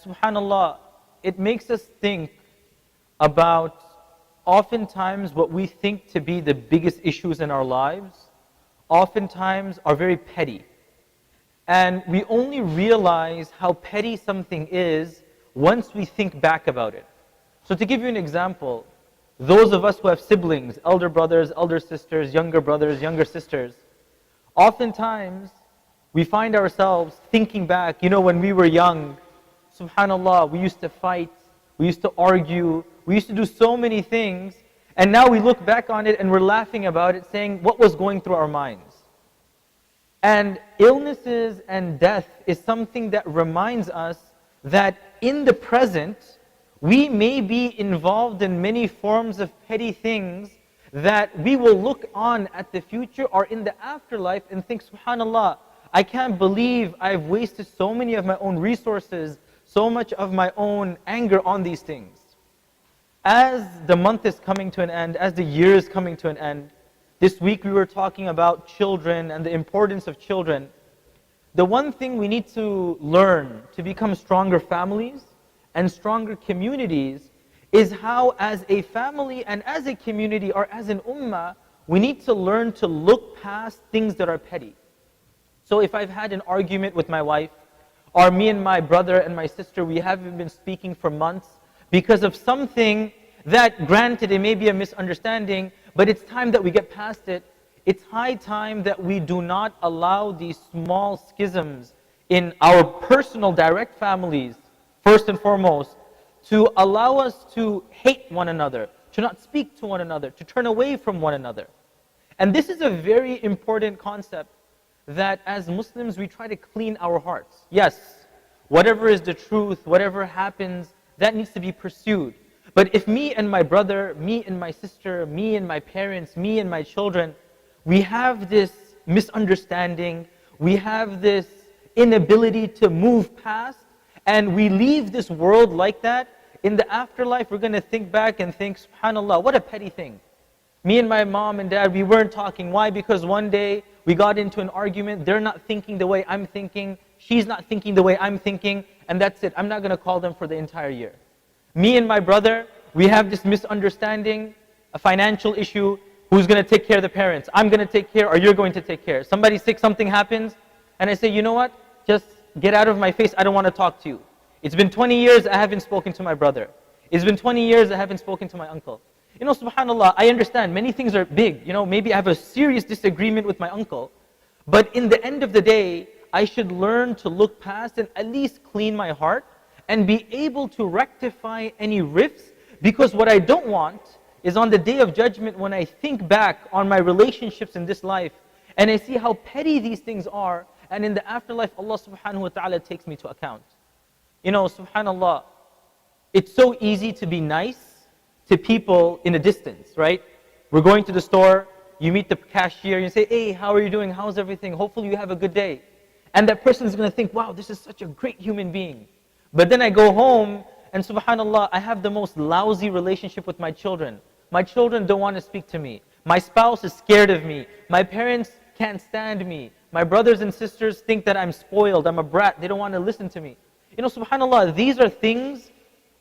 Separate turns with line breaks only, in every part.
subhanAllah, it makes us think about oftentimes what we think to be the biggest issues in our lives, oftentimes are very petty. And we only realize how petty something is once we think back about it. So to give you an example, those of us who have siblings, elder brothers, elder sisters, younger sisters, oftentimes we find ourselves thinking back, when we were young, subhanAllah, we used to fight, we used to argue, we used to do so many things, and now we look back on it and we're laughing about it, saying what was going through our minds. And illnesses and death is something that reminds us that in the present, we may be involved in many forms of petty things that we will look on at the future or in the afterlife and think, subhanAllah, I can't believe I've wasted so many of my own resources, so much of my own anger on these things. As the month is coming to an end, as the year is coming to an end, this week we were talking about children and the importance of children. The one thing we need to learn to become stronger families and stronger communities is how, as a family and as a community or as an ummah, we need to learn to look past things that are petty. So if I've had an argument with my wife, or me and my brother and my sister, we haven't been speaking for months because of something that, granted, it may be a misunderstanding, but it's time that we get past it. It's high time that we do not allow these small schisms in our personal direct families, first and foremost, to allow us to hate one another, to not speak to one another, to turn away from one another. And this is a very important concept that as Muslims we try to clean our hearts. Yes, whatever is the truth, whatever happens, that needs to be pursued. But if me and my brother, me and my sister, me and my parents, me and my children, we have this misunderstanding, we have this inability to move past, and we leave this world like that, in the afterlife we're going to think back and think, subhanAllah, what a petty thing. Me and my mom and dad, we weren't talking. Why? Because one day we got into an argument, they're not thinking the way I'm thinking, she's not thinking the way I'm thinking, and that's it. I'm not going to call them for the entire year. Me and my brother, we have this misunderstanding, a financial issue, who's going to take care of the parents? I'm going to take care or you're going to take care? Somebody's sick, something happens, and I say, you know what? Just get out of my face, I don't want to talk to you. It's been 20 years I haven't spoken to my brother. It's been 20 years I haven't spoken to my uncle. SubhanAllah, I understand many things are big. Maybe I have a serious disagreement with my uncle. But in the end of the day, I should learn to look past and at least clean my heart and be able to rectify any rifts, because what I don't want is on the day of judgment, when I think back on my relationships in this life and I see how petty these things are, and in the afterlife Allah subhanahu wa ta'ala takes me to account. SubhanAllah, it's so easy to be nice to people in a distance, right? We're going to the store, you meet the cashier, you say, hey, how are you doing? How's everything? Hopefully you have a good day. And that person is going to think, wow, this is such a great human being. But then I go home, and subhanAllah, I have the most lousy relationship with my children. My children don't want to speak to me. My spouse is scared of me. My parents can't stand me. My brothers and sisters think that I'm spoiled, I'm a brat, they don't want to listen to me. SubhanAllah, these are things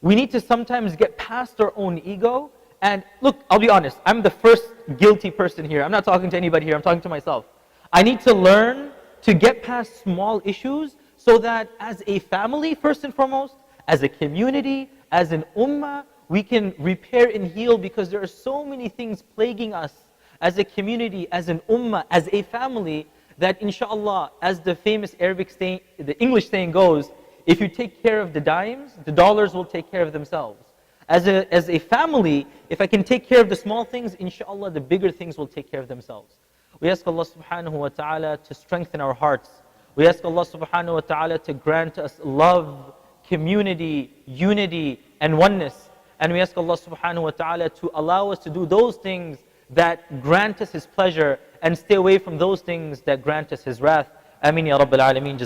we need to sometimes get past our own ego. And look, I'll be honest, I'm the first guilty person here. I'm not talking to anybody here, I'm talking to myself. I need to learn to get past small issues so that as a family, first and foremost, as a community, as an ummah, we can repair and heal, because there are so many things plaguing us as a community, as an ummah, as a family, that inshallah, as the famous Arabic saying, the English saying goes, if you take care of the dimes, the dollars will take care of themselves. As a family, if I can take care of the small things, inshallah, the bigger things will take care of themselves. We ask Allah subhanahu wa ta'ala to strengthen our hearts. We ask Allah subhanahu wa ta'ala to grant us love, community, unity, and oneness. And we ask Allah subhanahu wa ta'ala to allow us to do those things that grant us His pleasure, and stay away from those things that grant us His wrath. Ameen ya Rabbil Alameen.